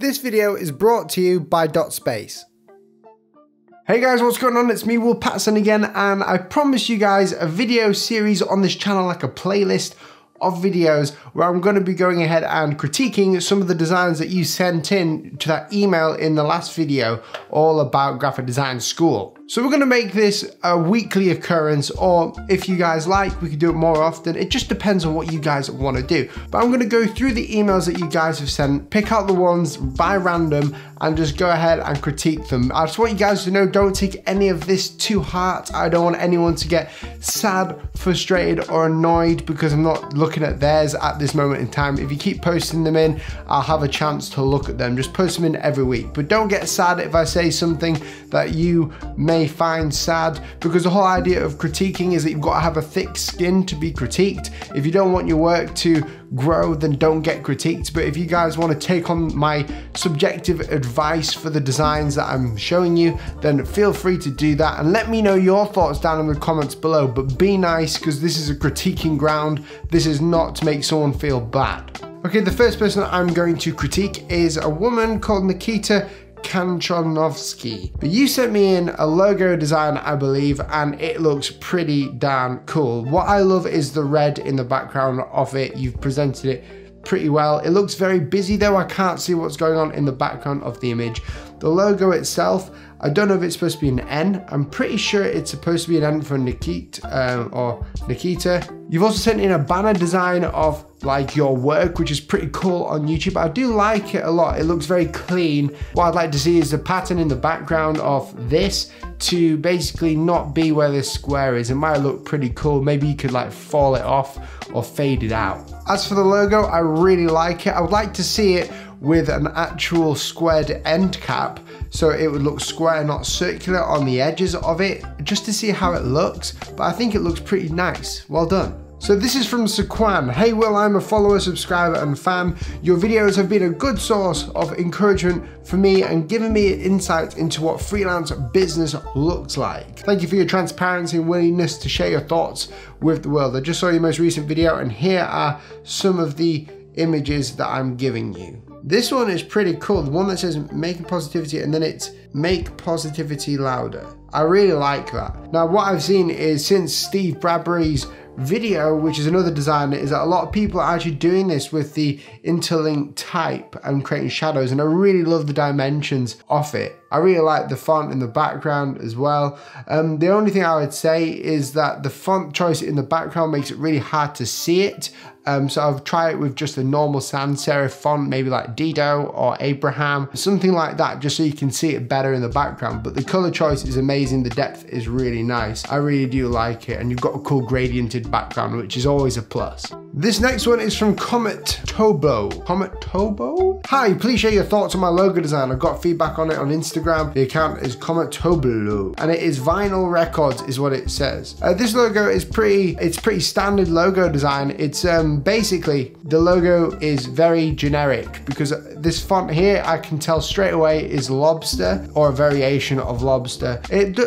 This video is brought to you by .space. Hey guys, what's going on? It's me, Will Patterson again, and I promised you guys a video series on this channel, like a playlist of videos where I'm going to be going ahead and critiquing some of the designs that you sent in to that email in the last video all about graphic design school. So we're going to make this a weekly occurrence, or if you guys like, we could do it more often. It just depends on what you guys want to do. But I'm going to go through the emails that you guys have sent, pick out the ones by random, and just go ahead and critique them. I just want you guys to know, don't take any of this to heart. I don't want anyone to get sad, frustrated, or annoyed because I'm not looking at theirs at this moment in time. If you keep posting them in, I'll have a chance to look at them. Just post them in every week. But don't get sad if I say something that you may find sad, because the whole idea of critiquing is that you've got to have a thick skin to be critiqued. If you don't want your work to grow, then don't get critiqued. But if you guys want to take on my subjective advice for the designs that I'm showing you, then feel free to do that and let me know your thoughts down in the comments below. But be nice, because this is a critiquing ground. This is not to make someone feel bad. Okay, the first person I'm going to critique is a woman called Nikita Kanchonovsky. But you sent me in a logo design, I believe, and it looks pretty darn cool. What I love is the red in the background of it. You've presented it pretty well. It looks very busy though. I can't see what's going on in the background of the image. The logo itself, I don't know if it's supposed to be an N. I'm pretty sure it's supposed to be an N for Nikita or Nikita. You've also sent in a banner design of like your work, which is pretty cool on YouTube. I do like it a lot. It looks very clean. What I'd like to see is the pattern in the background of this to basically not be where this square is. It might look pretty cool. Maybe you could like fall it off or fade it out. As for the logo, I really like it. I would like to see it with an actual squared end cap, so it would look square, not circular on the edges of it, just to see how it looks. But I think it looks pretty nice. Well done. So this is from Sequan. Hey Will, I'm a follower, subscriber and fan. Your videos have been a good source of encouragement for me and given me insight into what freelance business looks like. Thank you for your transparency and willingness to share your thoughts with the world. I just saw your most recent video and here are some of the images that I'm giving you. This one is pretty cool. The one that says making positivity and then it's make positivity louder. I really like that. Now what I've seen is since Steve Bradbury's video, which is another designer, is that a lot of people are actually doing this with the interlinked type and creating shadows, and I really love the dimensions of it. I really like the font in the background as well. The only thing I would say is that the font choice in the background makes it really hard to see it. So I've tried it with just a normal sans serif font, maybe like Dido or Abraham, something like that, just so you can see it better in the background. But the color choice is amazing. The depth is really nice. I really do like it. And you've got a cool gradiented background, which is always a plus. This next one is from Comet Tobo. Comet Tobo? Hi, please share your thoughts on my logo design. I've got feedback on it on Instagram. The account is Comet Tobo, and it is vinyl records is what it says. This logo is pretty standard logo design. It's basically the logo is very generic because this font here I can tell straight away is lobster or a variation of lobster.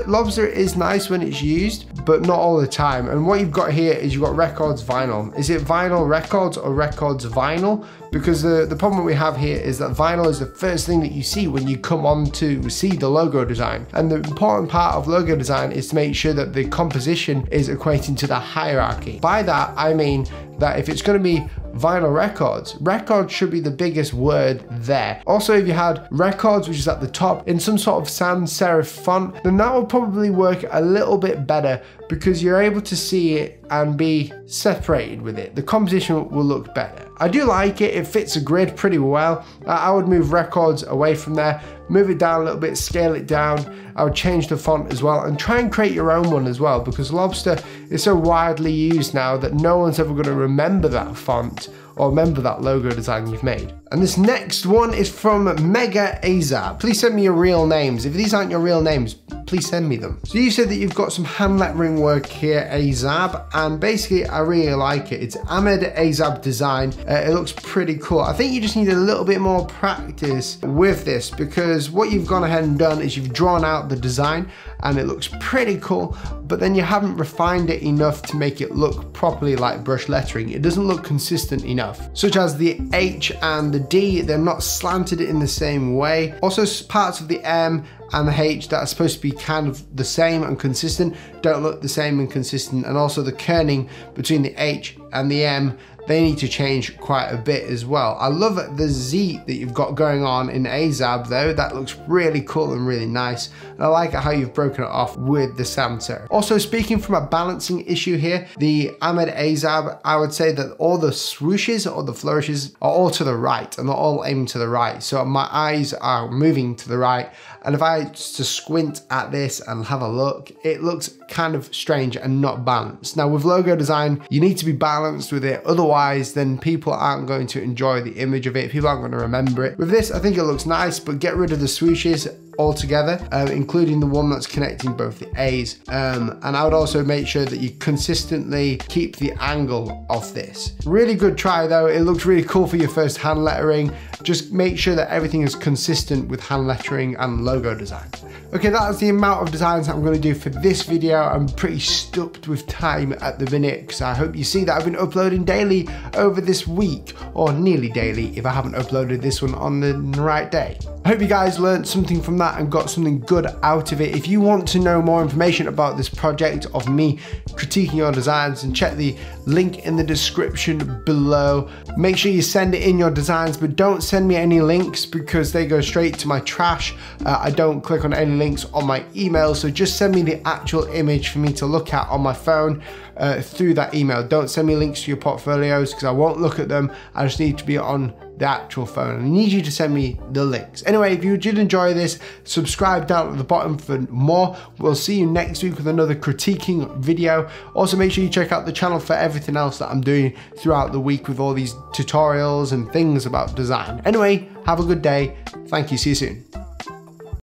Lobster is nice when it's used, but not all the time. And what you've got here is you've got records vinyl. Is it vinyl records or records vinyl? Because the problem we have here is that vinyl is the first thing that you see when you come on to see the logo design. And the important part of logo design is to make sure that the composition is equating to the hierarchy. By that, I mean that if it's going to be vinyl records should be the biggest word there. Also, if you had records, which is at the top, in some sort of sans serif font, then that would probably work a little bit better because you're able to see it and be separated with it. The composition will look better. I do like it. It fits a grid pretty well. I would move records away from there, move it down a little bit, scale it down. I would change the font as well and try and create your own one as well, because lobster is so widely used now that no one's ever going to remember that font or remember that logo design you've made. And this next one is from Mega Aza. Please send me your real names. If these aren't your real names, please send me them. So you said that you've got some hand lettering work here, Azab, and basically I really like it. It's Ahmed Azab design. It looks pretty cool. I think you just need a little bit more practice with this, because what you've gone ahead and done is you've drawn out the design and it looks pretty cool, but then you haven't refined it enough to make it look properly like brush lettering. It doesn't look consistent enough, such as the H and the D, they're not slanted in the same way. Also parts of the M and the H that are supposed to be kind of the same and consistent don't look the same and consistent, and also the kerning between the H and the M, they need to change quite a bit as well. I love the Z that you've got going on in Azab though. That looks really cool and really nice. And I like how you've broken it off with the Samter. Also, speaking from a balancing issue here, the Ahmed Azab, I would say that all the swooshes or the flourishes are all to the right, and they're all aiming to the right. So my eyes are moving to the right. And if I just squint at this and have a look, it looks kind of strange and not balanced. Now with logo design, you need to be balanced with it. Otherwise, then people aren't going to enjoy the image of it. People aren't going to remember it. With this, I think it looks nice, but get rid of the swooshes altogether, including the one that's connecting both the A's. And I would also make sure that you consistently keep the angle of this. Really good try though. It looks really cool for your first hand lettering. Just make sure that everything is consistent with hand lettering and logo design. Okay, that is the amount of designs that I'm going to do for this video. I'm pretty stuffed with time at the minute, because I hope you see that I've been uploading daily over this week, or nearly daily if I haven't uploaded this one on the right day. I hope you guys learned something from that and got something good out of it. If you want to know more information about this project of me critiquing your designs, and check the link in the description below. Make sure you send it in your designs, but don't send me any links because they go straight to my trash. I don't click on any links on my email, so just send me the actual image for me to look at on my phone through that email. Don't send me links to your portfolios because I won't look at them. I just need to be on the actual phone. I need you to send me the links. Anyway, if you did enjoy this, subscribe down at the bottom for more. We'll see you next week with another critiquing video. Also, make sure you check out the channel for everything else that I'm doing throughout the week with all these tutorials and things about design. Anyway, have a good day. Thank you. See you soon.